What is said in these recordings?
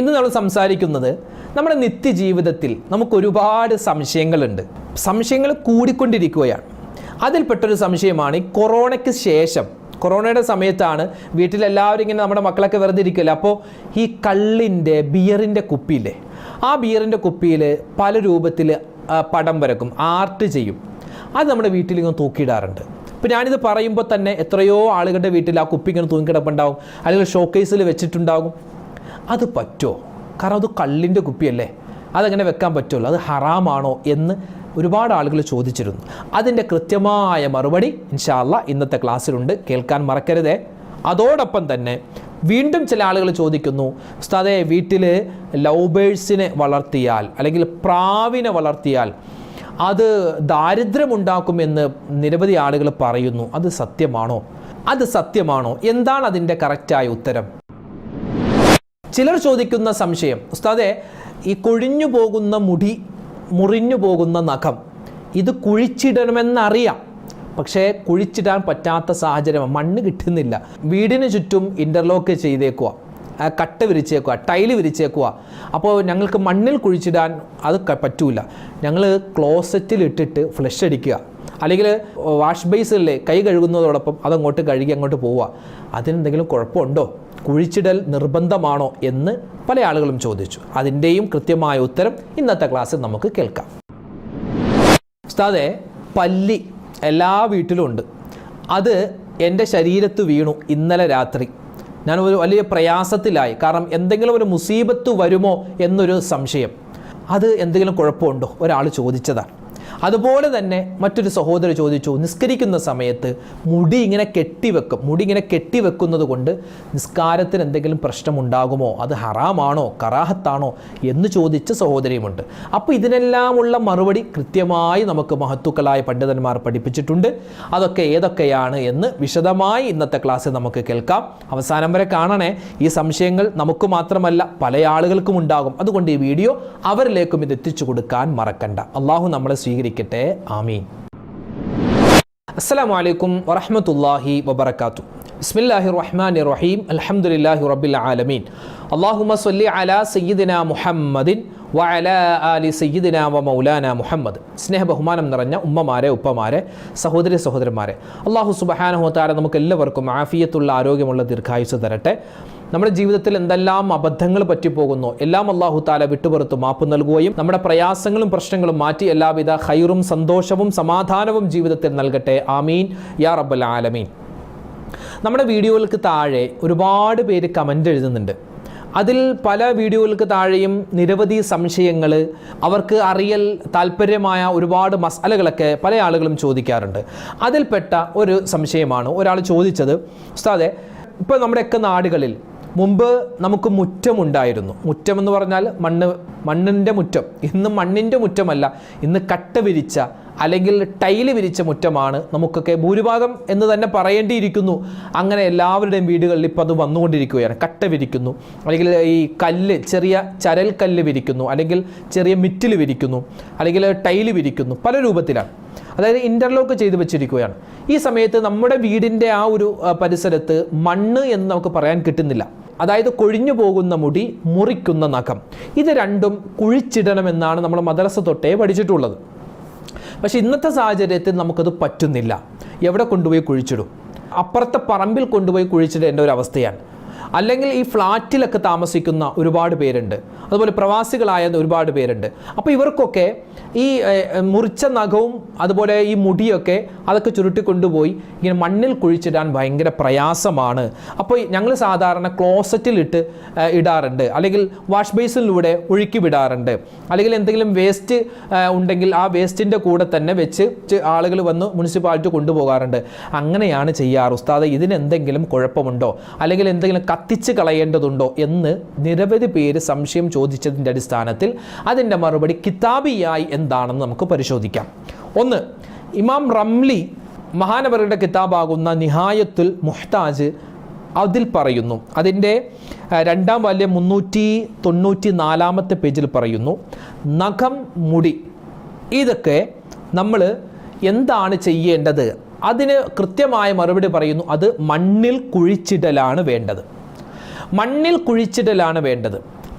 ഇന്ന് നമ്മൾ സംസാരിക്കുന്നത് നമ്മുടെ നിത്യജീവിതത്തിൽ നമുക്കൊരുപാട് സംശയങ്ങളുണ്ട്. സംശയങ്ങൾ കൂടിക്കൊണ്ടിരിക്കുകയാണ്. അതിൽപ്പെട്ടൊരു സംശയമാണ് ഈ കൊറോണയ്ക്ക് ശേഷം, കൊറോണയുടെ സമയത്താണ് വീട്ടിലെല്ലാവരും ഇങ്ങനെ നമ്മുടെ മക്കളൊക്കെ വെറുതെ ഇരിക്കില്ല. അപ്പോൾ ഈ കള്ളിൻ്റെ ബിയറിൻ്റെ കുപ്പിയില്ലേ, ആ ബിയറിൻ്റെ കുപ്പിയിൽ പല രൂപത്തിൽ പടം വരക്കും, ആർട്ട് ചെയ്യും. അത് നമ്മുടെ വീട്ടിലിങ്ങനെ തൂക്കിയിടാറുണ്ട്. ഇപ്പോൾ ഞാനിത് പറയുമ്പോൾ തന്നെ എത്രയോ ആളുകളുടെ വീട്ടിൽ ആ കുപ്പി ഇങ്ങനെ തൂങ്ങിക്കിടപ്പുണ്ടാവും, അല്ലെങ്കിൽ ഷോക്കേസിൽ വെച്ചിട്ടുണ്ടാകും. അത് പറ്റുമോ? കാരണം അത് കള്ളിൻ്റെ കുപ്പിയല്ലേ, അതെങ്ങനെ വെക്കാൻ പറ്റുമല്ലോ, അത് ഹറാമാണോ എന്ന് ഒരുപാട് ആളുകൾ ചോദിച്ചിരുന്നു. അതിൻ്റെ കൃത്യമായ മറുപടി ഇൻഷാ അല്ലാഹ് ഇന്നത്തെ ക്ലാസ്സിലുണ്ട്, കേൾക്കാൻ മറക്കരുതേ. അതോടൊപ്പം തന്നെ വീണ്ടും ചില ആളുകൾ ചോദിക്കുന്നു, ഉസ്താദേ വീട്ടിൽ ലവ് ബേഴ്സിനെ വളർത്തിയാൽ അല്ലെങ്കിൽ പ്രാവിനെ വളർത്തിയാൽ അത് ദാരിദ്ര്യമുണ്ടാക്കുമെന്ന് നിരവധി ആളുകൾ പറയുന്നു. അത് സത്യമാണോ? എന്താണ് അതിൻ്റെ കറക്റ്റായ ഉത്തരം? ചിലർ ചോദിക്കുന്ന സംശയം, ഉസ്താദേ ഈ കൊഴിഞ്ഞു പോകുന്ന മുടി, മുറിഞ്ഞു പോകുന്ന നഖം, ഇത് കുഴിച്ചിടണമെന്നറിയാം, പക്ഷേ കുഴിച്ചിടാൻ പറ്റാത്ത സാഹചര്യം, മണ്ണ് കിട്ടുന്നില്ല. വീടിന് ചുറ്റും ഇൻ്റർലോക്ക് ചെയ്തേക്കുക, കട്ട വിരിച്ചേക്കുക, ടൈല് വിരിച്ചേക്കുക. അപ്പോൾ ഞങ്ങൾക്ക് മണ്ണിൽ കുഴിച്ചിടാൻ അത് പറ്റൂല. ഞങ്ങൾ ക്ലോസറ്റിലിട്ടിട്ട് ഫ്ലഷ് അടിക്കുക, അല്ലെങ്കിൽ വാഷ് ബേസിലെ കൈ കഴുകുന്നതോടൊപ്പം അതങ്ങോട്ട് കഴുകി അങ്ങോട്ട് പോവുക. അതിനെന്തെങ്കിലും കുഴപ്പമുണ്ടോ? കുഴിച്ചിടൽ നിർബന്ധമാണോ എന്ന് പല ആളുകളും ചോദിച്ചു. അതിൻ്റെയും കൃത്യമായ ഉത്തരം ഇന്നത്തെ ക്ലാസ്സിൽ നമുക്ക് കേൾക്കാം. ഉസ്താദേ, പല്ലി എല്ലാ വീട്ടിലും ഉണ്ട്. അത് എൻ്റെ ശരീരത്ത് വീണു ഇന്നലെ രാത്രി. ഞാൻ ഒരു വലിയ പ്രയാസത്തിലായി. കാരണം എന്തെങ്കിലും ഒരു മുസീബത്ത് വരുമോ എന്നൊരു സംശയം. അത് എന്തെങ്കിലും കുഴപ്പമുണ്ടോ? ഒരാൾ ചോദിച്ചതാണ്. അതുപോലെ തന്നെ മറ്റൊരു സഹോദരൻ ചോദിച്ചു, നിസ്കരിക്കുന്ന സമയത്ത് മുടി ഇങ്ങനെ കെട്ടിവെക്കുന്നത് കൊണ്ട് നിസ്കാരത്തിന് എന്തെങ്കിലും പ്രശ്നമുണ്ടാകുമോ, അത് ഹറാമാണോ കറാഹത്താണോ എന്ന് ചോദിച്ച സഹോദരിയുമുണ്ട്. അപ്പോൾ ഇതിനെല്ലാമുള്ള മറുപടി കൃത്യമായി നമുക്ക് മഹത്തുക്കളായ പണ്ഡിതന്മാർ പഠിപ്പിച്ചിട്ടുണ്ട്. അതൊക്കെ ഏതൊക്കെയാണ് എന്ന് വിശദമായി ഇന്നത്തെ ക്ലാസ്സിൽ നമുക്ക് കേൾക്കാം. അവസാനം വരെ കാണണേ. ഈ സംശയങ്ങൾ നമുക്ക് മാത്രമല്ല പല ആളുകൾക്കും ഉണ്ടാകും. അതുകൊണ്ട് ഈ വീഡിയോ അവരിലേക്കും ഇത് എത്തിച്ചു കൊടുക്കാൻ മറക്കണ്ട. അള്ളാഹു നമ്മളെ സ്വീകരിക്കട്ടെ. ആമീൻ. അസ്സലാമു അലൈക്കും വറഹ്മത്തുള്ളാഹി വബറകാതുഹു. ബിസ്മില്ലാഹിർ റഹ്മാനിർ റഹീം. അൽഹംദുലില്ലാഹി റബ്ബിൽ ആലമീൻ. അല്ലാഹുമ്മ സ്വല്ലി അലാ സയ്യിദിനാ മുഹമ്മദിൻ വഅലാ ആലി സയ്യിദിനാ വ മൗലാനാ മുഹമ്മദ്. സ്നേഹ ബഹുമാനം നിറഞ്ഞ ഉമ്മമാരെ, ഉപ്പമാരെ, സഹോദരന്മാരെ, അല്ലാഹു സുബ്ഹാനഹു വ തആല നമുക്ക് എല്ലാവർക്കും ആഫിയത്തുള്ള ആരോഗ്യമുള്ള ദീർഘായുസ്സ് തരട്ടെ. നമ്മുടെ ജീവിതത്തിൽ എന്തെല്ലാം അബദ്ധങ്ങൾ പറ്റിപ്പോകുന്നു എല്ലാം അല്ലാഹു തആല വിട്ടുപുറത്ത് മാപ്പ് നൽകുകയും നമ്മുടെ പ്രയാസങ്ങളും പ്രശ്നങ്ങളും മാറ്റി എല്ലാവിധ ഖൈറും സന്തോഷവും സമാധാനവും ജീവിതത്തിൽ നൽകട്ടെ. ആമീൻ യാ റബ്ബൽ ആലമീൻ. നമ്മുടെ വീഡിയോകൾക്ക് താഴെ ഒരുപാട് പേര് കമൻ്റ് എഴുതുന്നുണ്ട്. അതിൽ പല വീഡിയോകൾക്ക് താഴെയും നിരവധി സംശയങ്ങൾ, അവർക്ക് അറിയൽ താല്പര്യമായ ഒരുപാട് മസലകളൊക്കെ പല ആളുകളും ചോദിക്കാറുണ്ട്. അതിൽപ്പെട്ട ഒരു സംശയമാണ് ഒരാൾ ചോദിച്ചത്, ഉസ്താദേ ഇപ്പോൾ നമ്മുടെയൊക്കെ നാടുകളിൽ മുമ്പ് നമുക്ക് മുറ്റമുണ്ടായിരുന്നു. മുറ്റം എന്ന് പറഞ്ഞാൽ മണ്ണിൻ്റെ മുറ്റം. ഇന്ന് മണ്ണിൻ്റെ മുറ്റമല്ല, ഇന്ന് കട്ട വിരിച്ച അല്ലെങ്കിൽ ടൈല് വിരിച്ച മുറ്റമാണ് നമുക്കൊക്കെ ഭൂരിഭാഗം എന്ന് തന്നെ പറയേണ്ടിയിരിക്കുന്നു. അങ്ങനെ എല്ലാവരുടെയും വീടുകളിൽ ഇപ്പോൾ അത് വന്നുകൊണ്ടിരിക്കുകയാണ്. കട്ട വിരിക്കുന്നു, അല്ലെങ്കിൽ ഈ കല്ല്, ചെറിയ ചരൽ കല്ല് വിരിക്കുന്നു, അല്ലെങ്കിൽ ചെറിയ മിറ്റിൽ വിരിക്കുന്നു, അല്ലെങ്കിൽ ടൈല് വിരിക്കുന്നു, പല രൂപത്തിലാണ്. അതായത് ഇൻ്റർലോക്ക് ചെയ്ത് വെച്ചിരിക്കുകയാണ്. ഈ സമയത്ത് നമ്മുടെ വീടിൻ്റെ ആ ഒരു പരിസരത്ത് മണ്ണ് എന്ന് നമുക്ക് പറയാൻ കിട്ടുന്നില്ല. അതായത് കൊഴിഞ്ഞു പോകുന്ന മുടി, മുറിക്കുന്ന നഖം, ഇത് രണ്ടും കുഴിച്ചിടണമെന്നാണ് നമ്മൾ മദ്രസ തൊട്ടേ പഠിച്ചിട്ടുള്ളത്. പക്ഷെ ഇന്നത്തെ സാഹചര്യത്തിൽ നമുക്കത് പറ്റുന്നില്ല. എവിടെ കൊണ്ടുപോയി കുഴിച്ചിടും? അപ്പുറത്തെ പറമ്പിൽ കൊണ്ടുപോയി കുഴിച്ചിടേണ്ട ഒരു അവസ്ഥയാണ്. അല്ലെങ്കിൽ ഈ ഫ്ലാറ്റിലൊക്കെ താമസിക്കുന്ന ഒരുപാട് പേരുണ്ട്, അതുപോലെ പ്രവാസികളായ ഒരുപാട് പേരുണ്ട്. അപ്പോൾ ഇവർക്കൊക്കെ ഈ മുറിച്ച നഖവും അതുപോലെ ഈ മുടിയൊക്കെ അതൊക്കെ ചുരുട്ടിക്കൊണ്ടുപോയി ഇങ്ങനെ മണ്ണിൽ കുഴിച്ചിടാൻ ഭയങ്കര പ്രയാസമാണ്. അപ്പോൾ ഞങ്ങൾ സാധാരണ ക്ലോസറ്റിലിട്ട് ഇടാറുണ്ട്, അല്ലെങ്കിൽ വാഷ് ബേസിനിലൂടെ ഒഴുക്കി വിടാറുണ്ട്, അല്ലെങ്കിൽ എന്തെങ്കിലും വേസ്റ്റ് ഉണ്ടെങ്കിൽ ആ വേസ്റ്റിൻ്റെ കൂടെ തന്നെ വെച്ച് ആളുകൾ വന്ന് മുനിസിപ്പാലിറ്റി കൊണ്ടുപോകാറുണ്ട്. അങ്ങനെയാണ് ചെയ്യാറ്. ഉസ്താദേ ഇതിനെന്തെങ്കിലും കുഴപ്പമുണ്ടോ, അല്ലെങ്കിൽ എന്തെങ്കിലും കത്തിച്ച് കളയേണ്ടതുണ്ടോ എന്ന് നിരവധി പേര് സംശയം ചോദിച്ചതിൻ്റെ അടിസ്ഥാനത്തിൽ അതിൻ്റെ മറുപടി കിതാബിയായി എന്താണെന്ന് നമുക്ക് പരിശോധിക്കാം. ഒന്ന്, ഇമാം റംലി മഹാനവറുടെ കിതാബാകുന്ന നിഹായത്തുൽ മുഹ്താജ് അതിൽ പറയുന്നു, അതിൻ്റെ 2ാം വാല്യം 394 പേജിൽ പറയുന്നു, നഖം, മുടി ഇതൊക്കെ നമ്മൾ എന്താണ് ചെയ്യേണ്ടത്? അതിന് കൃത്യമായ മറുപടി പറയുന്നു, അത് മണ്ണിൽ കുഴിച്ചിടലാണ് വേണ്ടത്.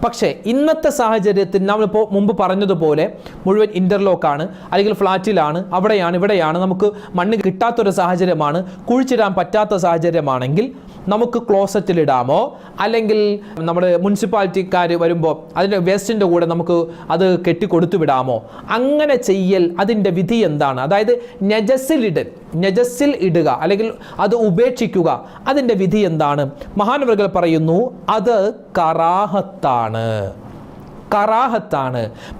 പക്ഷേ ഇന്നത്തെ സാഹചര്യത്തിൽ നമ്മളിപ്പോൾ മുമ്പ് പറഞ്ഞതുപോലെ മുഴുവൻ ഇൻ്റർലോക്കാണ്, അല്ലെങ്കിൽ ഫ്ലാറ്റിലാണ്, അവിടെയാണ് ഇവിടെയാണ്, നമുക്ക് മണ്ണ് കിട്ടാത്തൊരു സാഹചര്യമാണ്, കുഴിച്ചിടാൻ പറ്റാത്ത സാഹചര്യമാണെങ്കിൽ നമുക്ക് ക്ലോസറ്റിലിടാമോ, അല്ലെങ്കിൽ നമ്മുടെ മുനിസിപ്പാലിറ്റിക്കാർ വരുമ്പോൾ അതിൻ്റെ വേസ്റ്റിൻ്റെ കൂടെ നമുക്ക് അത് കെട്ടിക്കൊടുത്തു വിടാമോ? അങ്ങനെ ചെയ്യൽ അതിൻ്റെ വിധി എന്താണ്? അതായത് നജസിൽ ഇടുക അല്ലെങ്കിൽ അത് ഉപേക്ഷിക്കുക, അതിൻ്റെ വിധി എന്താണ്? മഹാനവറുകൾ പറയുന്നു, അത് കറാഹത്താണ്.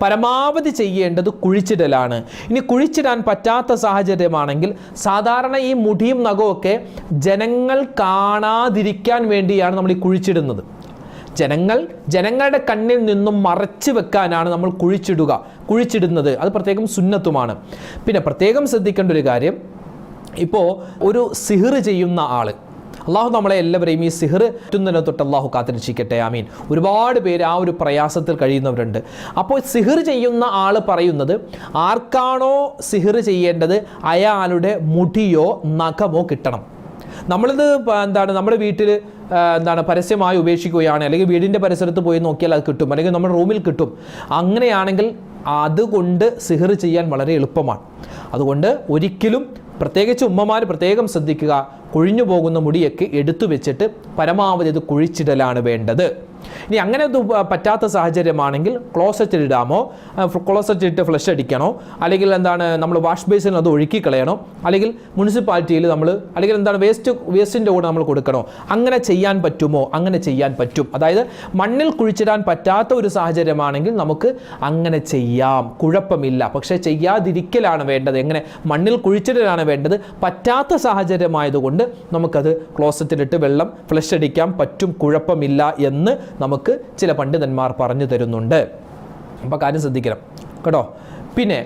പരമാവധി ചെയ്യേണ്ടത് കുഴിച്ചിടലാണ്. ഇനി കുഴിച്ചിടാൻ പറ്റാത്ത സാഹചര്യമാണെങ്കിൽ സാധാരണ ഈ മുടിയും നഖമൊക്കെ ജനങ്ങൾ കാണാതിരിക്കാൻ വേണ്ടിയാണ് നമ്മൾ ഈ കുഴിച്ചിടുന്നത്. ജനങ്ങളുടെ കണ്ണിൽ നിന്നും മറച്ചു വെക്കാനാണ് നമ്മൾ കുഴിച്ചിടുന്നത്. അത് പ്രത്യേകം സുന്നത്തുമാണ്. പിന്നെ പ്രത്യേകം ശ്രദ്ധിക്കേണ്ട ഒരു കാര്യം, ഇപ്പോൾ ഒരു സിഹ്ർ ചെയ്യുന്ന ആൾ, അള്ളാഹു നമ്മളെ എല്ലാവരെയും ഈ സിഹ്ർ റ്റുന്നതിനെ തൊട്ട് അള്ളാഹു കാത്തിരക്ഷിക്കട്ടെ, ആമീൻ. ഒരുപാട് പേര് ആ ഒരു പ്രയാസത്തിൽ കഴിയുന്നവരുണ്ട്. അപ്പോൾ സിഹ്ർ ചെയ്യുന്ന ആൾ പറയുന്നത്, ആർക്കാണോ സിഹ്ർ ചെയ്യേണ്ടത് അയാളുടെ മുടിയോ നഖമോ കിട്ടണം. നമ്മളിത് നമ്മുടെ വീട്ടിൽ പരസ്യമായി ഉപേക്ഷിക്കുകയാണ്, അല്ലെങ്കിൽ വീടിൻ്റെ പരിസരത്ത് പോയി നോക്കിയാൽ അത് കിട്ടും, അല്ലെങ്കിൽ നമ്മുടെ റൂമിൽ കിട്ടും. അങ്ങനെയാണെങ്കിൽ അതുകൊണ്ട് സിഹ്ർ ചെയ്യാൻ വളരെ എളുപ്പമാണ്. അതുകൊണ്ട് ഒരിക്കലും, പ്രത്യേകിച്ച് ഉമ്മമാർ പ്രത്യേകം ശ്രദ്ധിക്കുക, കൊഴിഞ്ഞു പോകുന്ന മുടിയൊക്കെ എടുത്തു വെച്ചിട്ട് പരമാവധി ഇത് കുഴിച്ചിടലാണ് വേണ്ടത്. ഇനി അങ്ങനെ പറ്റാത്ത സാഹചര്യമാണെങ്കിൽ ക്ലോസറ്റിലിടാമോ, ക്ലോസറ്റിലിട്ട് ഫ്ലഷ് അടിക്കണോ, അല്ലെങ്കിൽ നമ്മൾ വാഷ് ബേസിൽ അത് ഒഴുക്കി കളയണോ, അല്ലെങ്കിൽ മുനിസിപ്പാലിറ്റിയിൽ അല്ലെങ്കിൽ വേസ്റ്റിൻ്റെ കൂടെ നമ്മൾ കൊടുക്കണോ? അങ്ങനെ ചെയ്യാൻ പറ്റുമോ? അങ്ങനെ ചെയ്യാൻ പറ്റും. അതായത് മണ്ണിൽ കുഴിച്ചിടാൻ പറ്റാത്ത ഒരു സാഹചര്യമാണെങ്കിൽ നമുക്ക് അങ്ങനെ ചെയ്യാം, കുഴപ്പമില്ല. പക്ഷേ ചെയ്യാതിരിക്കലാണ് വേണ്ടത്. എങ്ങനെ? മണ്ണിൽ കുഴിച്ചിടലാണ് വേണ്ടത്. പറ്റാത്ത സാഹചര്യമായതുകൊണ്ട് നമുക്കത് ക്ലോസറ്റിലിട്ട് വെള്ളം ഫ്ലഷ് അടിക്കാൻ പറ്റും, കുഴപ്പമില്ല എന്ന് നമുക്ക് ചില പണ്ഡിതന്മാർ പറഞ്ഞു തരുന്നുണ്ട്. അപ്പോൾ കാര്യം ശ്രദ്ധിക്കണം കേട്ടോ. പിന്നെ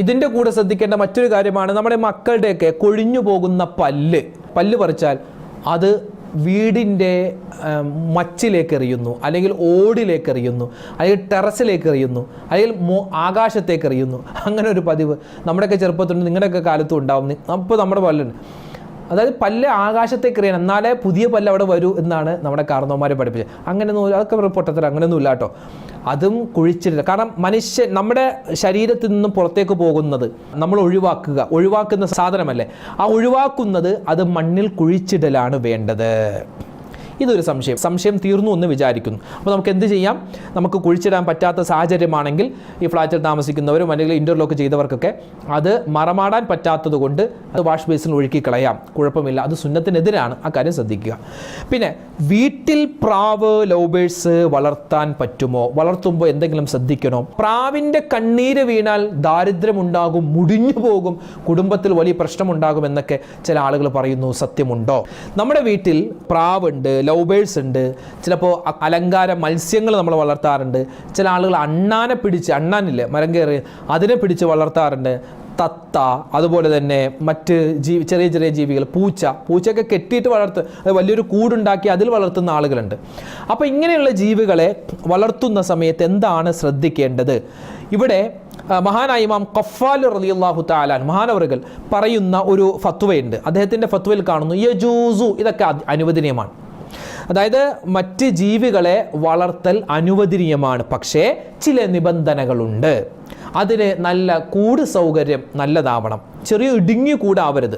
ഇതിൻ്റെ കൂടെ ശ്രദ്ധിക്കേണ്ട മറ്റൊരു കാര്യമാണ്, നമ്മുടെ മക്കളുടെയൊക്കെ കൊഴിഞ്ഞു പോകുന്ന പല്ല് പറിച്ചാൽ അത് വീടിൻ്റെ മച്ചിലേക്ക് എറിയുന്നു, അല്ലെങ്കിൽ ഓടിലേക്ക് എറിയുന്നു, അല്ലെങ്കിൽ ടെറസിലേക്ക് എറിയുന്നു, അല്ലെങ്കിൽ ആകാശത്തേക്ക് എറിയുന്നു. അങ്ങനെ ഒരു പതിവ് നമ്മുടെയൊക്കെ ചെറുപ്പത്തിലുണ്ട്, നിങ്ങളുടെയൊക്കെ കാലത്തും ഉണ്ടാവും. അപ്പോൾ നമ്മുടെ പല്ലുണ്ട്, അതായത് പല്ല് ആകാശത്തേക്ക് എറിയണം, എന്നാലേ പുതിയ പല്ല് അവിടെ വരൂ എന്നാണ് നമ്മുടെ കാരണവന്മാരെ പഠിപ്പിച്ചത്. അങ്ങനെയൊന്നും, അതൊക്കെ പൊട്ടത്തിൽ അങ്ങനെയൊന്നും ഇല്ല കേട്ടോ. അതും കുഴിച്ചിടില്ല. കാരണം നമ്മുടെ ശരീരത്തിൽ നിന്നും പുറത്തേക്ക് പോകുന്നത് നമ്മൾ ഒഴിവാക്കുന്ന സാധനമല്ലേ, ആ ഒഴിവാക്കുന്നത് അത് മണ്ണിൽ കുഴിച്ചിടലാണ് വേണ്ടത്. ഇതൊരു സംശയം തീർന്നു എന്ന് വിചാരിക്കുന്നു. അപ്പോൾ നമുക്ക് എന്ത് ചെയ്യാം? നമുക്ക് കുഴിച്ചിടാൻ പറ്റാത്ത സാഹചര്യമാണെങ്കിൽ ഈ ഫ്ലാറ്റിൽ താമസിക്കുന്നവരും അല്ലെങ്കിൽ ഇൻ്റർലോക്ക് ചെയ്തവർക്കൊക്കെ അത് മറമാടാൻ പറ്റാത്തത് കൊണ്ട് അത് വാഷ് ബേസിൽ ഒഴുക്കി കളയാം, കുഴപ്പമില്ല. അത് സുന്നത്തിനെതിരാണ്, ആ കാര്യം ശ്രദ്ധിക്കുക. പിന്നെ വീട്ടിൽ പ്രാവ്, ലവ് ബേഴ്സ് വളർത്താൻ പറ്റുമോ? വളർത്തുമ്പോൾ എന്തെങ്കിലും ശ്രദ്ധിക്കണോ? പ്രാവിൻ്റെ കണ്ണീര് വീണാൽ ദാരിദ്ര്യമുണ്ടാകും, മുടിഞ്ഞു പോകും, കുടുംബത്തിൽ വലിയ പ്രശ്നമുണ്ടാകും എന്നൊക്കെ ചില ആളുകൾ പറയുന്നു. സത്യമുണ്ടോ? നമ്മുടെ വീട്ടിൽ പ്രാവുണ്ട്, ലവ് ബേഴ്സ് ഉണ്ട്, ചിലപ്പോൾ അലങ്കാര മത്സ്യങ്ങൾ നമ്മൾ വളർത്താറുണ്ട്. ചില ആളുകൾ അണ്ണാനില്ലേ, മരം കയറി, അതിനെ പിടിച്ച് വളർത്താറുണ്ട്. തത്ത, അതുപോലെ തന്നെ മറ്റ് ചെറിയ ചെറിയ ജീവികൾ, പൂച്ചയൊക്കെ കെട്ടിയിട്ട് അത് വലിയൊരു കൂടുണ്ടാക്കി അതിൽ വളർത്തുന്ന ആളുകളുണ്ട്. അപ്പോൾ ഇങ്ങനെയുള്ള ജീവികളെ വളർത്തുന്ന സമയത്ത് എന്താണ് ശ്രദ്ധിക്കേണ്ടത്? ഇവിടെ മഹാനായ ഇമാം ഖഫ്ഫാൽ റളിയല്ലാഹു തആല മഹാനവറുകൾ പറയുന്ന ഒരു ഫത്വയുണ്ട്. അദ്ദേഹത്തിൻ്റെ ഫത്വയിൽ കാണുന്നു, യജൂസു, ഇതൊക്കെ അനുവദനീയമാണ്. അതായത് മറ്റ് ജീവികളെ വളർത്തൽ അനുവദനീയമാണ്, പക്ഷേ ചില നിബന്ധനകളുണ്ട്. അതിന് നല്ല കൂട് സൗകര്യം നല്ലതാവണം, ചെറിയ ഇടുങ്ങിയ കൂടാവരുത്,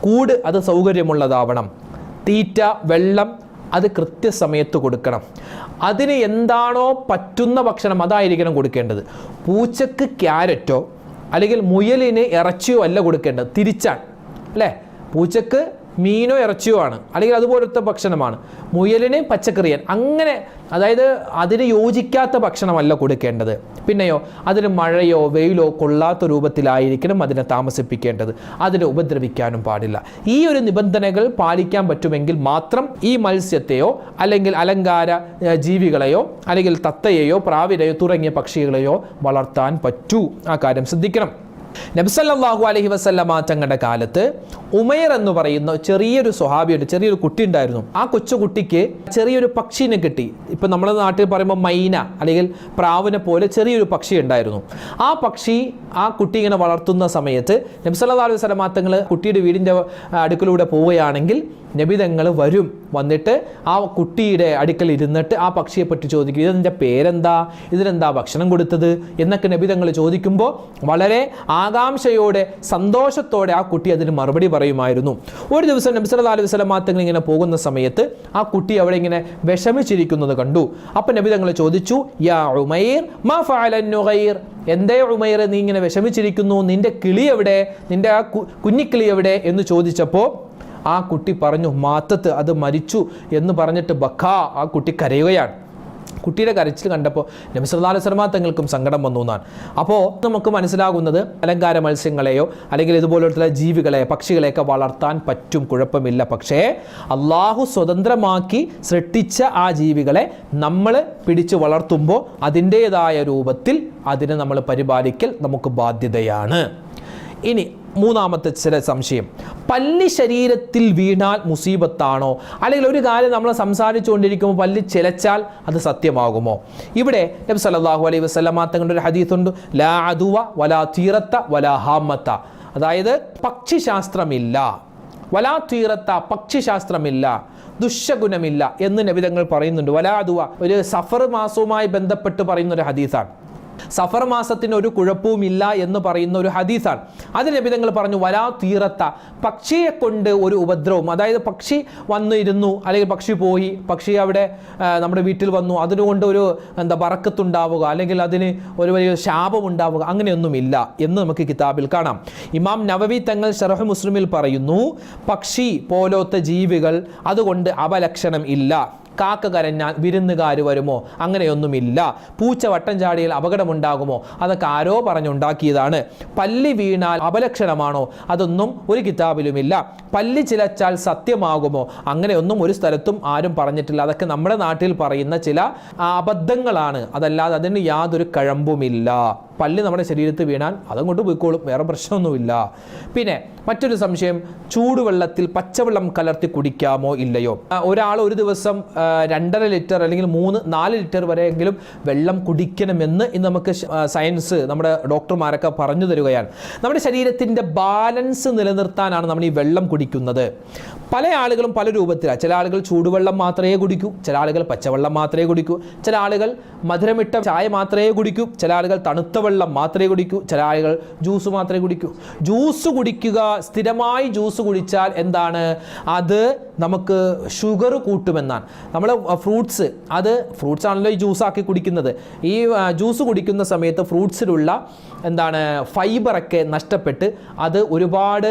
കൂട് അത് സൗകര്യമുള്ളതാവണം. തീറ്റ, വെള്ളം അത് കൃത്യസമയത്ത് കൊടുക്കണം. അതിന് എന്താണോ പറ്റുന്ന ഭക്ഷണം അതായിരിക്കണം കൊടുക്കേണ്ടത്. പൂച്ചക്ക് ക്യാരറ്റോ അല്ലെങ്കിൽ മുയലിന് ഇറച്ചിയോ അല്ല കൊടുക്കേണ്ടത്, തിരിച്ചാണ് അല്ലേ? പൂച്ചക്ക് മീനോ ഇറച്ചിയോ ആണ്, അല്ലെങ്കിൽ അതുപോലത്തെ ഭക്ഷണമാണ്. മുയലിന് പച്ചക്കറിയൻ, അങ്ങനെ, അതായത് അതിന് യോജിക്കാത്ത ഭക്ഷണമല്ല കൊടുക്കേണ്ടത്. പിന്നെയോ അതിന് മഴയോ വെയിലോ കൊള്ളാത്ത രൂപത്തിലായിരിക്കണം അതിനെ താമസിപ്പിക്കേണ്ടത്. അതിനെ ഉപദ്രവിക്കാനും പാടില്ല. ഈ ഒരു നിബന്ധനകൾ പാലിക്കാൻ പറ്റുമെങ്കിൽ മാത്രം ഈ മത്സ്യത്തെയോ അല്ലെങ്കിൽ അലങ്കാര ജീവികളെയോ അല്ലെങ്കിൽ തത്തയെയോ പ്രാവിനെയോ തുടങ്ങിയ പക്ഷികളെയോ വളർത്താൻ പറ്റൂ. ആ കാര്യം ശ്രദ്ധിക്കണം. നബി സല്ലല്ലാഹു അലൈഹി വസല്ലമ തങ്ങളുടെ കാലത്ത് ഉമൈർ എന്ന് പറയുന്ന ചെറിയൊരു സ്വഹാബിയുണ്ട്, ചെറിയൊരു കുട്ടി ഉണ്ടായിരുന്നു. ആ കൊച്ചു കുട്ടിക്ക് ചെറിയൊരു പക്ഷിനെ കിട്ടി. ഇപ്പം നമ്മുടെ നാട്ടിൽ പറയുമ്പോൾ മൈന അല്ലെങ്കിൽ പ്രാവിനെ പോലെ ചെറിയൊരു പക്ഷി ഉണ്ടായിരുന്നു. ആ കുട്ടി ഇങ്ങനെ വളർത്തുന്ന സമയത്ത് നബി സല്ലല്ലാഹു അലൈഹി വസല്ലമ തങ്ങൾ കുട്ടിയുടെ വീടിൻ്റെ അടുക്കലൂടെ പോവുകയാണെങ്കിൽ നബി തങ്ങൾ വന്നിട്ട് ആ കുട്ടിയുടെ അടുക്കൽ ഇരുന്നിട്ട് ആ പക്ഷിയെ പറ്റി ചോദിക്കും, ഇതിൻ്റെ പേരെന്താ, ഇതിനെന്താ ഭക്ഷണം കൊടുത്തത് എന്നൊക്കെ നബി തങ്ങൾ ചോദിക്കുമ്പോൾ വളരെ ആകാംക്ഷയോടെ സന്തോഷത്തോടെ ആ കുട്ടി അതിന് മറുപടി പറയുമായിരുന്നു. ഒരു ദിവസം നബി സല്ലല്ലാഹു അലൈഹി വസല്ലമ തങ്ങൾ ഇങ്ങനെ പോകുന്ന സമയത്ത് ആ കുട്ടി അവിടെ ഇങ്ങനെ വിഷമിച്ചിരിക്കുന്നത് കണ്ടു. അപ്പം നബി തങ്ങൾ ചോദിച്ചു, യാ ഉമൈർ മാ ഫഅലൻ നുഗൈർ, എന്തേ ഉമൈർ നീ ഇങ്ങനെ വിഷമിച്ചിരിക്കുന്നു, നിന്റെ കിളി എവിടെ, നിന്റെ ആ കുഞ്ഞിക്കിളി എവിടെ എന്ന് ചോദിച്ചപ്പോൾ ആ കുട്ടി പറഞ്ഞു, മാത്തത്ത്, അത് മരിച്ചു എന്ന് പറഞ്ഞിട്ട് ബക്കാ, ആ കുട്ടി കരയുകയാണ്. കുട്ടിയുടെ കരച്ചിൽ കണ്ടപ്പോൾ നബി സല്ലല്ലാഹു അലൈഹി വസല്ലമ തങ്ങൾക്കും സങ്കടം വന്നു എന്നാണ്. അപ്പോൾ നമുക്ക് മനസ്സിലാകുന്നത് അലങ്കാര മത്സ്യങ്ങളെയോ അല്ലെങ്കിൽ ഇതുപോലുള്ള ജീവികളെ പക്ഷികളെയൊക്കെ വളർത്താൻ പറ്റും, കുഴപ്പമില്ല. പക്ഷേ അള്ളാഹു സ്വതന്ത്രമാക്കി സൃഷ്ടിച്ച ആ ജീവികളെ നമ്മൾ പിടിച്ചു വളർത്തുമ്പോൾ അതിൻ്റേതായ രൂപത്തിൽ അതിനെ നമ്മൾ പരിപാലിക്കൽ നമുക്ക് ബാധ്യതയാണ്. ഇനി മൂന്നാമത്തെ ചില സംശയം, പല്ലി ശരീരത്തിൽ വീണാൽ മുസീബത്താണോ, അല്ലെങ്കിൽ ഒരു കാര്യം നമ്മൾ സംസാരിച്ചുകൊണ്ടിരിക്കുമ്പോൾ പല്ലി ചിലച്ചാൽ അത് സത്യമാകുമോ? ഇവിടെ നബി സല്ലല്ലാഹു അലൈഹി വസല്ലമ തങ്ങളുടെ ഒരു ഹദീസുണ്ട്, ലാ അദുവ വലാ തീറത്ത വലാ ഹാമത്ത, അതായത് പക്ഷിശാസ്ത്രമില്ല, വലാ തീറത്ത പക്ഷിശാസ്ത്രമില്ല, ദുശ്ശഗുണമില്ല എന്ന് നബി തങ്ങൾ പറയുന്നുണ്ട്. വലാ അദുവ ഒരു സഫർ മാസവുമായി ബന്ധപ്പെട്ട് പറയുന്ന ഒരു ഹദീസാണ്. സഫർ മാസത്തിന് ഒരു കുഴപ്പവുമില്ല എന്ന് പറയുന്ന ഒരു ഹദീസാണ്. അത് നബി തങ്ങൾ പറഞ്ഞു, വലാ തീറത്ത, പക്ഷിയെ കൊണ്ട് ഒരു ഉപദ്രവം, അതായത് പക്ഷി വന്നിരുന്നു അല്ലെങ്കിൽ പക്ഷി പോയി, പക്ഷി അവിടെ നമ്മുടെ വീട്ടിൽ വന്നു, അതിനുകൊണ്ട് ഒരു ബറക്കത്തുണ്ടാവുക അല്ലെങ്കിൽ അതിന് ഒരു വലിയ ശാപം ഉണ്ടാവുക, അങ്ങനെയൊന്നുമില്ല എന്ന് നമുക്ക് കിതാബിൽ കാണാം. ഇമാം നവവി തങ്ങൾ ശറഹ് മുസ്ലിമിൽ പറയുന്നു, പക്ഷി പോലത്തെ ജീവികൾ അതുകൊണ്ട് അപലക്ഷണം ഇല്ല. കാക്ക കരഞ്ഞാൽ വിരുന്നുകാർ വരുമോ, അങ്ങനെയൊന്നുമില്ല. പൂച്ച വട്ടം ചാടിയാൽ അപകടമുണ്ടാകുമോ, അതൊക്കെ ആരോ പറഞ്ഞുണ്ടാക്കിയതാണ്. പല്ലി വീണാൽ അപലക്ഷണമാണോ, അതൊന്നും ഒരു കിതാബിലുമില്ല. പല്ലി ചിലച്ചാൽ സത്യമാകുമോ, അങ്ങനെയൊന്നും ഒരു സ്ഥലത്തും ആരും പറഞ്ഞിട്ടില്ല. അതൊക്കെ നമ്മുടെ നാട്ടിൽ പറയുന്ന ചില അബദ്ധങ്ങളാണ്, അതല്ലാതെ അതിന് യാതൊരു കഴമ്പുമില്ല. പല്ലി നമ്മുടെ ശരീരത്തിൽ വീണാൽ അതങ്ങോട്ട് പോയിക്കോളും, വേറെ പ്രശ്നമൊന്നുമില്ല. പിന്നെ മറ്റൊരു സംശയം, ചൂടുവെള്ളത്തിൽ പച്ചവെള്ളം കലർത്തി കുടിക്കാമോ ഇല്ലയോ? ഒരാൾ ഒരു ദിവസം 2.5 ലിറ്റർ അല്ലെങ്കിൽ 3-4 ലിറ്റർ വരെയെങ്കിലും വെള്ളം കുടിക്കണമെന്ന് ഇന്ന് നമുക്ക് സയൻസ്, നമ്മുടെ ഡോക്ടർമാരൊക്കെ പറഞ്ഞു തരികയാണ്. നമ്മുടെ ശരീരത്തിൻ്റെ ബാലൻസ് നിലനിർത്താനാണ് നമ്മൾ ഈ വെള്ളം കുടിക്കുന്നത്. പല ആളുകളും പല രൂപത്തിലാണ്. ചില ആളുകൾ ചൂടുവെള്ളം മാത്രമേ കുടിക്കൂ, ചില ആളുകൾ പച്ചവെള്ളം മാത്രമേ കുടിക്കൂ, ചില ആളുകൾ മധുരമിട്ട ചായ മാത്രമേ കുടിക്കൂ, ചില ആളുകൾ തണുത്ത വെള്ളം മാത്രമേ കുടിക്കൂ, ചില ആളുകൾ ജ്യൂസ് മാത്രമേ കുടിക്കൂ. ജ്യൂസ് കുടിക്കുക, സ്ഥിരമായി ജ്യൂസ് കുടിച്ചാൽ എന്താണ്, അത് നമുക്ക് ഷുഗർ കൂട്ടുമെന്നാണ്. നമ്മൾ ഫ്രൂട്ട്സ് ആണല്ലോ ഈ ജ്യൂസാക്കി കുടിക്കുന്നത്. ഈ ജ്യൂസ് കുടിക്കുന്ന സമയത്ത് ഫ്രൂട്ട്സിലുള്ള ഫൈബറൊക്കെ നഷ്ടപ്പെട്ട് അത് ഒരുപാട്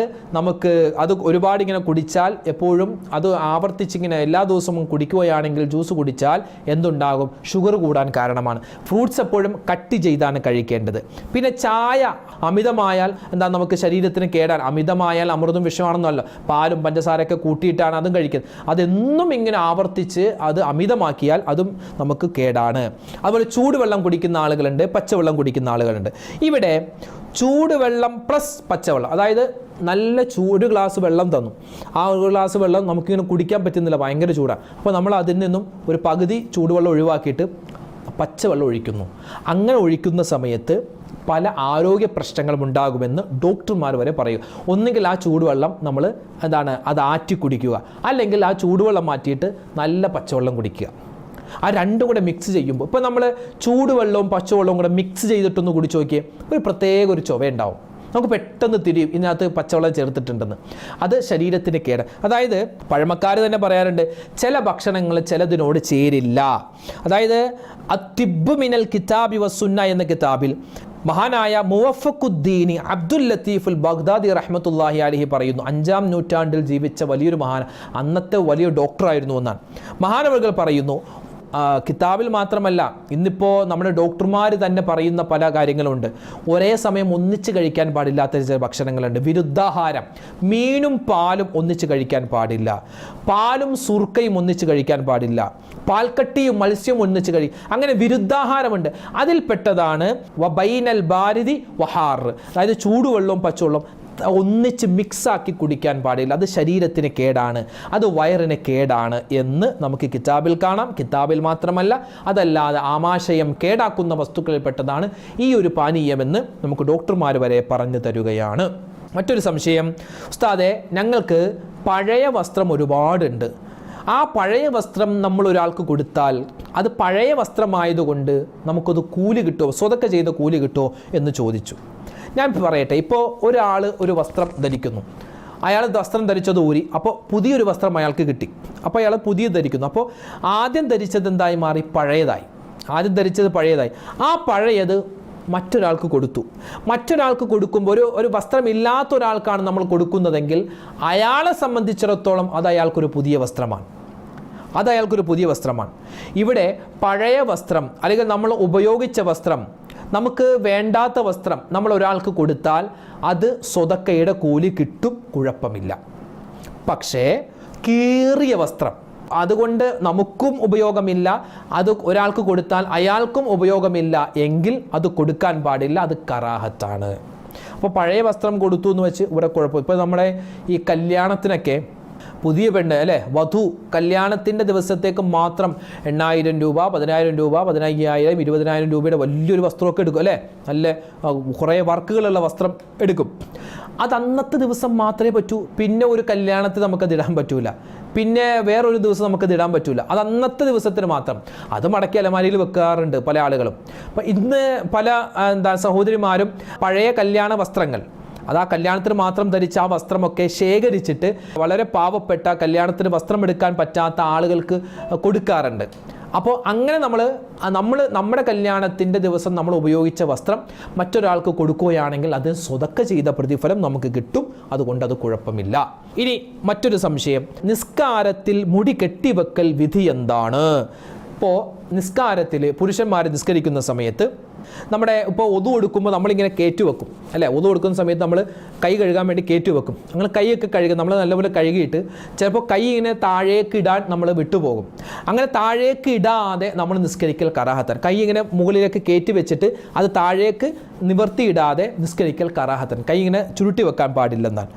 ഇങ്ങനെ കുടിച്ചാൽ, എപ്പോഴും അത് ആവർത്തിച്ചിങ്ങനെ എല്ലാ ദിവസവും കുടിക്കുകയാണെങ്കിൽ ജ്യൂസ് കുടിച്ചാൽ എന്തുണ്ടാകും, ഷുഗർ കൂടാൻ കാരണമാണ്. ഫ്രൂട്ട്സ് എപ്പോഴും കട്ട് ചെയ്താണ് കഴിക്കേണ്ടത്. പിന്നെ ചായ അമിതമായാൽ നമുക്ക് ശരീരത്തിന് കേടാണ്. അമിതമായാൽ അമൃതും വിഷമാണെന്നല്ല, പാലും പഞ്ചസാരയൊക്കെ കൂട്ടിയിട്ടാണ് അതും കഴിക്കുന്നത്. അതെന്നും ഇങ്ങനെ ആവർത്തിച്ച് അത് അമിതമാക്കിയാൽ അതും നമുക്ക് കേടാണ്. അതുപോലെ ചൂടുവെള്ളം കുടിക്കുന്ന ആളുകളുണ്ട്, പച്ചവെള്ളം കുടിക്കുന്ന ആളുകളുണ്ട്. ഇവിടെ ചൂടുവെള്ളം പ്ലസ് പച്ചവെള്ളം, അതായത് നല്ല ഒരു ഗ്ലാസ് വെള്ളം തന്നു, ആ ഒരു ഗ്ലാസ് വെള്ളം നമുക്കിങ്ങനെ കുടിക്കാൻ പറ്റുന്നില്ല, ഭയങ്കര ചൂടാണ്. അപ്പോൾ നമ്മൾ അതിൽ നിന്നും ഒരു പകുതി ചൂടുവെള്ളം ഒഴിവാക്കിയിട്ട് പച്ചവെള്ളം ഒഴിക്കുന്നു. അങ്ങനെ ഒഴിക്കുന്ന സമയത്ത് പല ആരോഗ്യ പ്രശ്നങ്ങളും ഉണ്ടാകുമെന്ന് ഡോക്ടർമാർ വരെ പറയും. ഒന്നുകിൽ ആ ചൂടുവെള്ളം നമ്മൾ അത് ആറ്റി കുടിക്കുക, അല്ലെങ്കിൽ ആ ചൂടുവെള്ളം മാറ്റിയിട്ട് നല്ല പച്ചവെള്ളം കുടിക്കുക. ആ രണ്ടും കൂടെ മിക്സ് ചെയ്യുമ്പോൾ, ഇപ്പോൾ നമ്മൾ ചൂടുവെള്ളവും പച്ചവെള്ളവും കൂടെ മിക്സ് ചെയ്തിട്ടൊന്ന് കുടിച്ച് നോക്കിയേ, ഒരു പ്രത്യേക ഒരു ചുവയുണ്ടാവും. നമുക്ക് പെട്ടെന്ന് തിരിയും ഇതിനകത്ത് പച്ചവെള്ളം ചേർത്തിട്ടുണ്ടെന്ന്. അത് ശരീരത്തിന് കേട്. അതായത് പഴമക്കാർ തന്നെ പറയാറുണ്ട്, ചില ഭക്ഷണങ്ങൾ ചിലതിനോട് ചേരില്ല. അതായത് അത്തിബ് മിനൽ കിതാബി വസുന്ന എന്ന കിതാബിൽ മഹാനായ മുവഫഖുദ്ദീൻ അബ്ദുൽ ലത്തീഫുൽ ബഗ്ദാദി റഹ്മത്തുള്ളാഹി അലൈഹി പറയുന്നു, 5-ാം നൂറ്റാണ്ടിൽ ജീവിച്ച വലിയൊരു മഹാൻ, അന്നത്തെ വലിയ ഡോക്ടറായിരുന്നു എന്നാണ്. മഹാനവറുകൾ പറയുന്നു, കിതാബിൽ മാത്രമല്ല, ഇന്നിപ്പോൾ നമ്മുടെ ഡോക്ടർമാർ തന്നെ പറയുന്ന പല കാര്യങ്ങളുണ്ട്. ഒരേ സമയം ഒന്നിച്ച് കഴിക്കാൻ പാടില്ലാത്ത ചില ഭക്ഷണങ്ങളുണ്ട്. വിരുദ്ധാഹാരം, മീനും പാലും ഒന്നിച്ച് കഴിക്കാൻ പാടില്ല, പാലും സുർക്കയും ഒന്നിച്ച് കഴിക്കാൻ പാടില്ല, പാൽക്കട്ടിയും മത്സ്യവും ഒന്നിച്ച് അങ്ങനെ വിരുദ്ധാഹാരമുണ്ട്. അതിൽപ്പെട്ടതാണ് വബൈനൽ ബാരിദി വഹാർ, അതായത് ചൂടുവെള്ളവും പച്ചവെള്ളവും ഒന്നിച്ച് മിക്സാക്കി കുടിക്കാൻ പാടില്ല. അത് ശരീരത്തിന് കേടാണ്, അത് വയറിന് കേടാണ് എന്ന് നമുക്ക് കിതാബിൽ കാണാം. കിതാബിൽ മാത്രമല്ല, അതല്ലാതെ ആമാശയം കേടാക്കുന്ന വസ്തുക്കളിൽപ്പെട്ടതാണ് ഈ ഒരു പാനീയമെന്ന് നമുക്ക് ഡോക്ടർമാർ വരെ പറഞ്ഞു തരുകയാണ്. മറ്റൊരു സംശയം, ഉസ്താദെ ഞങ്ങൾക്ക് പഴയ വസ്ത്രം ഒരുപാടുണ്ട്, ആ പഴയ വസ്ത്രം നമ്മൾ ഒരാൾക്ക് കൊടുത്താൽ അത് പഴയ വസ്ത്രമായതുകൊണ്ട് നമുക്കത് കൂലി കിട്ടുമോ, സ്വതക്ക ചെയ്ത കൂലി കിട്ടുമോ എന്ന് ചോദിച്ചു. ഞാൻ പറയട്ടെ, ഇപ്പോൾ ഒരാൾ ഒരു വസ്ത്രം ധരിക്കുന്നു, അയാൾ വസ്ത്രം ധരിച്ചത് ഊരി, അപ്പോൾ പുതിയൊരു വസ്ത്രം അയാൾക്ക് കിട്ടി, അപ്പോൾ അയാൾ പുതിയത് ധരിക്കുന്നു. അപ്പോൾ ആദ്യം ധരിച്ചത് എന്തായി മാറി? പഴയതായി. ആദ്യം ധരിച്ചത് പഴയതായി. ആ പഴയത് മറ്റൊരാൾക്ക് കൊടുത്തു. മറ്റൊരാൾക്ക് കൊടുക്കുമ്പോൾ ഒരു വസ്ത്രമില്ലാത്ത ഒരാൾക്കാണ് നമ്മൾ കൊടുക്കുന്നതെങ്കിൽ അയാളെ സംബന്ധിച്ചിടത്തോളം അത് അയാൾക്കൊരു പുതിയ വസ്ത്രമാണ്. ഇവിടെ പഴയ വസ്ത്രം അല്ലെങ്കിൽ നമ്മൾ ഉപയോഗിച്ച വസ്ത്രം, നമുക്ക് വേണ്ടാത്ത വസ്ത്രം നമ്മൾ ഒരാൾക്ക് കൊടുത്താൽ അത് സ്വതക്കയുടെ കൂലി കിട്ടും, കുഴപ്പമില്ല. പക്ഷേ കീറിയ വസ്ത്രം, അതുകൊണ്ട് നമുക്കും ഉപയോഗമില്ല, അത് ഒരാൾക്ക് കൊടുത്താൽ അയാൾക്കും ഉപയോഗമില്ല എങ്കിൽ അത് കൊടുക്കാൻ പാടില്ല, അത് കറാഹത്താണ്. അപ്പോൾ പഴയ വസ്ത്രം കൊടുത്തു എന്ന് വെച്ച് ഇവിടെ കുഴപ്പം. ഇപ്പോൾ നമ്മുടെ ഈ കല്യാണത്തിനൊക്കെ പുതിയ പെണ്ണ് അല്ലേ, വധു കല്യാണത്തിൻ്റെ ദിവസത്തേക്ക് മാത്രം 8,000 രൂപ, 10,000 രൂപ, 15,000, 20,000 രൂപയുടെ വലിയൊരു വസ്ത്രമൊക്കെ എടുക്കും അല്ലേ, നല്ല കുറേ വർക്കുകളുള്ള വസ്ത്രം എടുക്കും. അത് അന്നത്തെ ദിവസം മാത്രമേ പറ്റൂ. പിന്നെ ഒരു കല്യാണത്തിന് നമുക്കത് ഇടാൻ പറ്റൂല, പിന്നെ വേറൊരു ദിവസം നമുക്കത് ഇടാൻ പറ്റൂല. അത് അന്നത്തെ ദിവസത്തിന് മാത്രം. അത് മടക്കി അലമാരിയിൽ വെക്കാറുണ്ട് പല ആളുകളും. അപ്പം ഇന്ന് പല സഹോദരിമാരും പഴയ കല്യാണ വസ്ത്രങ്ങൾ, അത് ആ കല്യാണത്തിന് മാത്രം ധരിച്ച ആ വസ്ത്രമൊക്കെ ശേഖരിച്ചിട്ട് വളരെ പാവപ്പെട്ട കല്യാണത്തിന് വസ്ത്രമെടുക്കാൻ പറ്റാത്ത ആളുകൾക്ക് കൊടുക്കാറുണ്ട്. അപ്പോൾ അങ്ങനെ നമ്മൾ നമ്മുടെ കല്യാണത്തിൻ്റെ ദിവസം നമ്മൾ ഉപയോഗിച്ച വസ്ത്രം മറ്റൊരാൾക്ക് കൊടുക്കുകയാണെങ്കിൽ അത് സ്വതക്ക ചെയ്ത പ്രതിഫലം നമുക്ക് കിട്ടും, അതുകൊണ്ട് അത് കുഴപ്പമില്ല. ഇനി മറ്റൊരു സംശയം, നിസ്കാരത്തിൽ മുടി കെട്ടിവെക്കൽ വിധി എന്താണ്? ഇപ്പോൾ നിസ്കാരത്തിൽ പുരുഷന്മാർ നിസ്കരിക്കുന്ന സമയത്ത് നമ്മുടെ ഇപ്പോൾ ഒതു കൊടുക്കുമ്പോൾ നമ്മളിങ്ങനെ കയറ്റുവെക്കും അല്ലേ, ഒതു കൊടുക്കുന്ന സമയത്ത് നമ്മൾ കൈ കഴുകാൻ വേണ്ടി കയറ്റുവെക്കും. അങ്ങനെ കൈയൊക്കെ കഴുകുക, നമ്മൾ നല്ലപോലെ കഴുകിയിട്ട് ചിലപ്പോൾ കൈ ഇങ്ങനെ താഴേക്ക് ഇടാൻ നമ്മൾ വിട്ടുപോകും. അങ്ങനെ താഴേക്ക് ഇടാതെ നമ്മൾ നിസ്കരിക്കൽ കറാഹത്തൻ. കൈ ഇങ്ങനെ മുകളിലേക്ക് കയറ്റി വെച്ചിട്ട് അത് താഴേക്ക് നിവർത്തിയിടാതെ നിസ്കരിക്കൽ കറാഹത്തൻ. കൈ ഇങ്ങനെ ചുരുട്ടി വെക്കാൻ പാടില്ലെന്നാണ്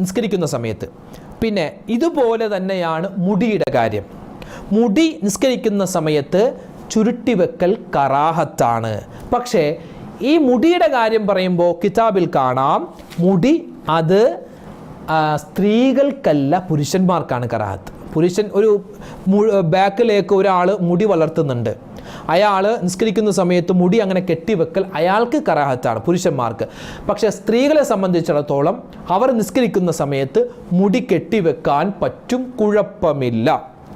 നിസ്കരിക്കുന്ന സമയത്ത്. പിന്നെ ഇതുപോലെ തന്നെയാണ് മുടിയുടെ കാര്യം. മുടി നിസ്കരിക്കുന്ന സമയത്ത് ചുരുട്ടിവെക്കൽ കറാഹത്താണ്. പക്ഷേ ഈ മുടിയുടെ കാര്യം പറയുമ്പോൾ കിതാബിൽ കാണാം, മുടി അത് സ്ത്രീകൾക്കല്ല പുരുഷന്മാർക്കാണ് കറാഹത്ത്. പുരുഷൻ ഒരു ബാക്കിലേക്ക് ഒരാൾ മുടി വളർത്തുന്നുണ്ട്, അയാൾ നിസ്കരിക്കുന്ന സമയത്ത് മുടി അങ്ങനെ കെട്ടിവെക്കൽ അയാൾക്ക് കറാഹത്താണ്, പുരുഷന്മാർക്ക്. പക്ഷേ സ്ത്രീകളെ സംബന്ധിച്ചിടത്തോളം അവർ നിസ്കരിക്കുന്ന സമയത്ത് മുടി കെട്ടിവെക്കാൻ പറ്റും, കുഴപ്പമില്ല.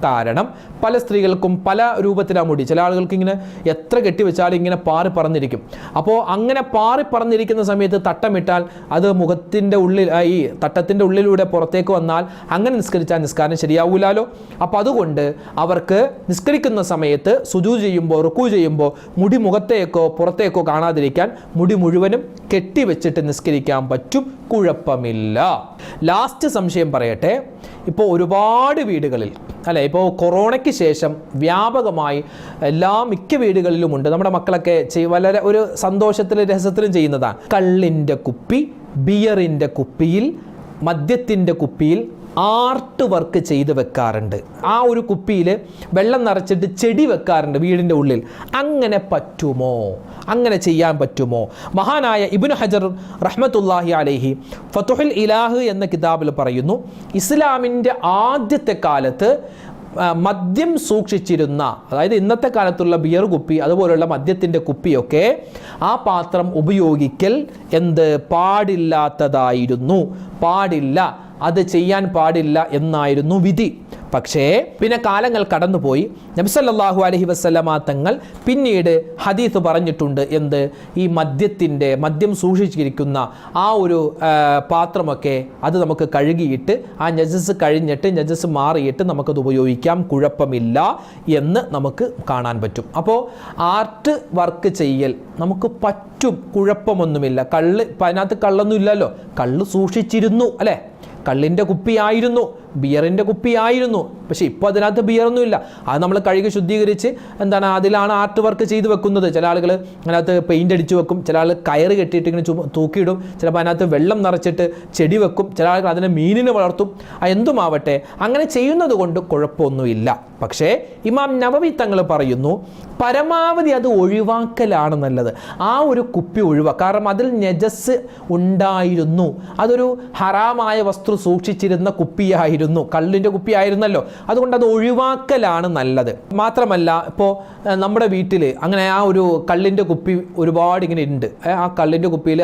കാരണം പല സ്ത്രീകൾക്കും പല രൂപത്തിലാണ് മുടി. ചില ആളുകൾക്ക് ഇങ്ങനെ എത്ര കെട്ടിവെച്ചാലും ഇങ്ങനെ പാറി പറന്നിരിക്കും. അപ്പോൾ അങ്ങനെ പാറി പറന്നിരിക്കുന്ന സമയത്ത് തട്ടമിട്ടാൽ അത് മുഖത്തിൻ്റെ ഉള്ളിൽ, ഈ തട്ടത്തിൻ്റെ ഉള്ളിലൂടെ പുറത്തേക്ക് വന്നാൽ അങ്ങനെ നിസ്കരിച്ചാൽ നിസ്കാരം ശരിയാവൂലോ. അപ്പോൾ അതുകൊണ്ട് അവർക്ക് നിസ്കരിക്കുന്ന സമയത്ത് സുജൂദ് ചെയ്യുമ്പോൾ, റുക്കൂ ചെയ്യുമ്പോൾ മുടി മുഖത്തേക്കോ പുറത്തേക്കോ കാണാതിരിക്കാൻ മുടി മുഴുവനും കെട്ടിവെച്ചിട്ട് നിസ്കരിക്കാൻ പറ്റും, കുഴപ്പമില്ല. ലാസ്റ്റ് സംശയം പറയട്ടെ, ഇപ്പോൾ ഒരുപാട് വീടുകളിൽ അല്ലേ, ഇപ്പോൾ കൊറോണയ്ക്ക് ശേഷം വ്യാപകമായി മിക്ക വീടുകളിലുമുണ്ട്, നമ്മുടെ മക്കളൊക്കെ വളരെ ഒരു സന്തോഷത്തിലും രസത്തിലും ചെയ്യുന്നതാണ്. കള്ളിൻ്റെ കുപ്പി, ബിയറിൻ്റെ കുപ്പിയിൽ, മദ്യത്തിൻ്റെ കുപ്പിയിൽ ആർട്ട് വർക്ക് ചെയ്ത് വെക്കാറുണ്ട്. ആ ഒരു കുപ്പിയിൽ വെള്ളം നിറച്ചിട്ട് ചെടി വെക്കാറുണ്ട് വീടിൻ്റെ ഉള്ളിൽ. അങ്ങനെ പറ്റുമോ? അങ്ങനെ ചെയ്യാൻ പറ്റുമോ? മഹാനായ ഇബ്നു ഹജർ റഹ്മത്തുള്ളാഹി അലൈഹി ഫതുഹുൽ ഇലാഹ് എന്ന കിതാബിൽ പറയുന്നു, ഇസ്ലാമിൻ്റെ ആദ്യത്തെ കാലത്ത് മദ്യം സൂക്ഷിച്ചിരുന്ന, അതായത് ഇന്നത്തെ കാലത്തുള്ള ബിയർ കുപ്പി അതുപോലുള്ള മദ്യത്തിൻ്റെ കുപ്പിയൊക്കെ ആ പാത്രം ഉപയോഗിക്കൽ പാടില്ലാത്തതായിരുന്നു. പാടില്ല, അത് ചെയ്യാൻ പാടില്ല എന്നായിരുന്നു വിധി. പക്ഷേ പിന്നെ കാലങ്ങൾ കടന്നുപോയി. നബി സല്ലല്ലാഹു അലൈഹി വസല്ലമ തങ്ങൾ പിന്നീട് ഹദീസ് പറഞ്ഞിട്ടുണ്ട്. എന്ത്? ഈ മദ്യം സൂക്ഷിച്ചിരിക്കുന്ന ആ ഒരു പാത്രമൊക്കെ അത് നമുക്ക് കഴുകിയിട്ട് ആ നജസ് കഴിഞ്ഞിട്ട് നജസ് മാറിയിട്ട് നമുക്കത് ഉപയോഗിക്കാം, കുഴപ്പമില്ല എന്ന് നമുക്ക് കാണാൻ പറ്റും. അപ്പോൾ ആർട്ട് വർക്ക് ചെയ്യൽ നമുക്ക് പറ്റും, കുഴപ്പമൊന്നുമില്ല. അതിനകത്ത് കള്ളൊന്നും ഇല്ലല്ലോ. കള്ള് സൂക്ഷിച്ചിരുന്നു അല്ലേ? കള്ളിൻ്റെ കുപ്പിയായിരുന്നു, ബിയറിൻ്റെ കുപ്പിയായിരുന്നു. പക്ഷേ ഇപ്പോൾ അതിനകത്ത് ബിയറൊന്നുമില്ല. അത് നമ്മൾ കഴുകി ശുദ്ധീകരിച്ച് അതിലാണ് ആർട്ട് വർക്ക് ചെയ്ത് വെക്കുന്നത്. ചില ആളുകൾ അതിനകത്ത് പെയിൻ്റ് അടിച്ച് വെക്കും, ചില ആൾ കയറ് കെട്ടിയിട്ട് ഇങ്ങനെ തൂക്കിയിടും, ചിലപ്പോൾ അതിനകത്ത് വെള്ളം നിറച്ചിട്ട് ചെടി വെക്കും, ചില ആളുകൾ അതിനെ മീനിനെ വളർത്തും. എന്തുമാവട്ടെ, അങ്ങനെ ചെയ്യുന്നത് കൊണ്ട് കുഴപ്പമൊന്നുമില്ല. പക്ഷേ ഇമാം നവവി തങ്ങൾ പറയുന്നു, പരമാവധി അത് ഒഴിവാക്കലാണ് നല്ലത്. ആ ഒരു കുപ്പി ഒഴിവാക്കുക. കാരണം അതിൽ നജസ് ഉണ്ടായിരുന്നു, അതൊരു ഹറാമായ വസ്തു സൂക്ഷിച്ചിരുന്ന കുപ്പിയായിരുന്നു, കള്ളിൻ്റെ കുപ്പിയായിരുന്നല്ലോ. അതുകൊണ്ട് അത് ഒഴിവാക്കലാണ് നല്ലത്. മാത്രമല്ല, ഇപ്പോൾ നമ്മുടെ വീട്ടിൽ അങ്ങനെ ആ ഒരു കള്ളിൻ്റെ കുപ്പി ഒരുപാട് ഇങ്ങനെ ഉണ്ട്. ആ കള്ളിൻ്റെ കുപ്പിയിൽ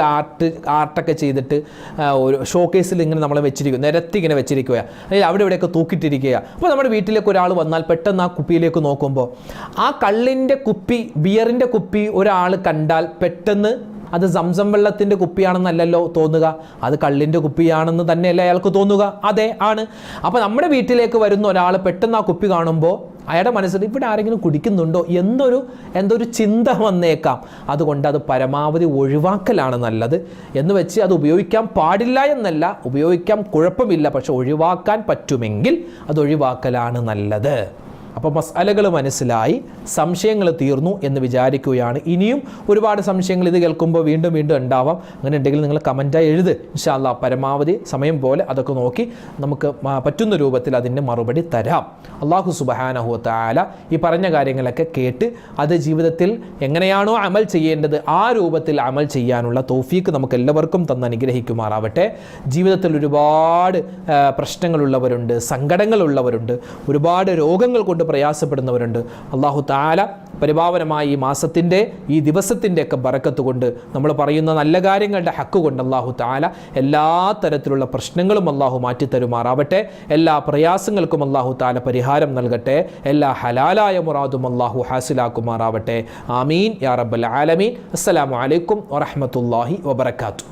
ആർട്ടൊക്കെ ചെയ്തിട്ട് ഒരു ഷോക്കേസിൽ ഇങ്ങനെ നമ്മൾ വെച്ചിരിക്കുക, നിരത്തി ഇങ്ങനെ വെച്ചിരിക്കുക, അവിടെ ഇവിടെയൊക്കെ തൂക്കിയിട്ടിരിക്കുക. അപ്പോൾ നമ്മുടെ വീട്ടിലേക്ക് ഒരാൾ വന്നാൽ പെട്ടെന്ന് ആ കുപ്പിയിലേക്ക് നോക്കുമ്പോൾ ആ കള്ളിൻ്റെ കുപ്പി, ബിയറിൻ്റെ കുപ്പി ഒരാൾ കണ്ടാൽ പെട്ടെന്ന് അത് സംസം വെള്ളത്തിൻ്റെ കുപ്പിയാണെന്നല്ലല്ലോ തോന്നുക, അത് കള്ളിൻ്റെ കുപ്പിയാണെന്ന് തന്നെയല്ലേ അയാൾക്ക് തോന്നുക? അതെ, ആണ്. അപ്പോൾ നമ്മുടെ വീട്ടിലേക്ക് വരുന്ന ഒരാൾ പെട്ടെന്ന് ആ കുപ്പി കാണുമ്പോൾ അയാളുടെ മനസ്സിൽ ഇവിടെ ആരെങ്കിലും കുടിക്കുന്നുണ്ടോ എന്തൊരു ചിന്ത വന്നേക്കാം. അതുകൊണ്ട് അത് പരമാവധി ഒഴിവാക്കലാണ് നല്ലത്. എന്ന് വെച്ച് അത് ഉപയോഗിക്കാൻ പാടില്ല എന്നല്ല, ഉപയോഗിക്കാൻ കുഴപ്പമില്ല. പക്ഷെ ഒഴിവാക്കാൻ പറ്റുമെങ്കിൽ അത് ഒഴിവാക്കലാണ് നല്ലത്. അപ്പോൾ മസ്അലകൾ മനസ്സിലായി, സംശയങ്ങൾ തീർന്നു എന്ന് വിചാരിക്കുകയാണ്. ഇനിയും ഒരുപാട് സംശയങ്ങൾ ഇത് കേൾക്കുമ്പോൾ വീണ്ടും വീണ്ടും ഉണ്ടാവാം. അങ്ങനെ ഉണ്ടെങ്കിൽ നിങ്ങൾ കമൻറ്റായി എഴുത്. ഇൻഷാ അല്ലാഹ് പരമാവധി സമയം പോലെ അതൊക്കെ നോക്കി നമുക്ക് പറ്റുന്ന രൂപത്തിൽ അതിൻ്റെ മറുപടി തരാം. അല്ലാഹു സുബ്ഹാനഹു വ തആല ഈ പറഞ്ഞ കാര്യങ്ങളൊക്കെ കേട്ട് അത് ജീവിതത്തിൽ എങ്ങനെയാണോ അമൽ ചെയ്യേണ്ടത് ആ രൂപത്തിൽ അമൽ ചെയ്യാനുള്ള തൗഫീക്ക് നമുക്ക് എല്ലാവർക്കും തന്ന് അനുഗ്രഹിക്കുമാറാവട്ടെ. ജീവിതത്തിൽ ഒരുപാട് പ്രശ്നങ്ങളുള്ളവരുണ്ട്, സങ്കടങ്ങളുള്ളവരുണ്ട്, ഒരുപാട് രോഗങ്ങൾ കൊണ്ട് പ്രയാസപ്പെടുന്നവരുണ്ട്. അല്ലാഹു തആല പരിപാവനമായ ഈ മാസത്തിൻ്റെ ഈ ദിവസത്തിൻ്റെയൊക്കെ ബറക്കത്ത് കൊണ്ട് നമ്മൾ പറയുന്ന നല്ല കാര്യങ്ങളുടെ ഹക്ക് കൊണ്ട് അല്ലാഹു തആല എല്ലാ തരത്തിലുള്ള പ്രശ്നങ്ങളും അല്ലാഹു മാറ്റിത്തരുമാറാവട്ടെ. എല്ലാ പ്രയാസങ്ങൾക്കും അല്ലാഹു തആല പരിഹാരം നൽകട്ടെ. എല്ലാ ഹലാലായ മുറാദും അല്ലാഹു ഹാസിലാക്കുമാറാവട്ടെ. ആമീൻ യാ റബ്ബൽ ആലമീൻ. അസ്സലാമു അലൈക്കും വറഹ്മത്തുള്ളാഹി വബറകാതുഹു.